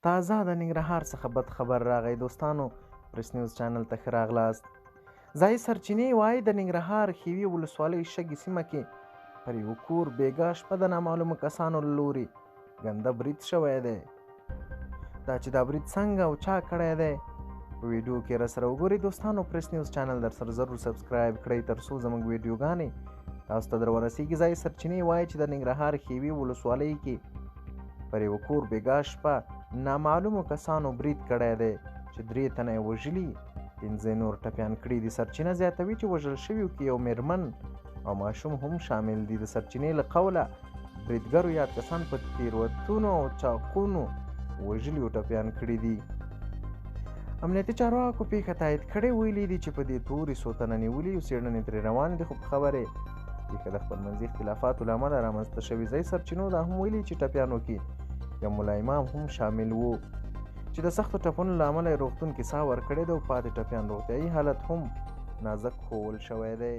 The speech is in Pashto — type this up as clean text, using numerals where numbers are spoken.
تازه د ننګرهار څخه بد خبر راغی. دوستانو پریس نیوز چینل ته ښه راغلاست. ځایي سرچینې وایي د ننګرهار ښېوې ولسوالۍ شګې سیمه کې پر یو کور بېګا شپه د نامعلومو کسانو له لوري ګنده برید شوی دی. دا چې دا برید څنګه او چا کړی دی په ویډیو کې راسره وګورئ. دوستانو پریس نیوز چینل در سره ضرور سبسکرایب کړئ ترڅو زموږ ویډیوګانې تاسو ته در ورسیږي. ځایي سرچینې وایي چې د ننګرهار ښېوې ولسوالۍ کې پر یو کور بېګا شپه نامعلومو کسانو برید کړی دی چې 3 تنه یې وژلي، 15 نور ټپیان کړي دي. سرچینه زیاتوي چې وژل شویو کې یو میرمن او ماشوم هم شامل دي. د سرچینې له قوله بریدګرو یاد کسان په تیروتنو او چاقونو وژلي او ټپیان کړي دي. امنیتي چارواکو پیښه تایید کړې، ویلي دي چې په دې تورې څو تنه نیولي او څېړنې ترې روانې دي، خو په خبرې پیښه د خپلمنځي اختلافاتو له امله رامنځته شوې. ځایي سرچینو دا هم ویلي چې ټپیانو کې یو ملا امام هم شامل و چې د سختو ټپونو له امله یې روغتون کې ساه ورکړې ده او پاتې ټپیان روغتیایي حالت هم نازک ښوول شوی دی.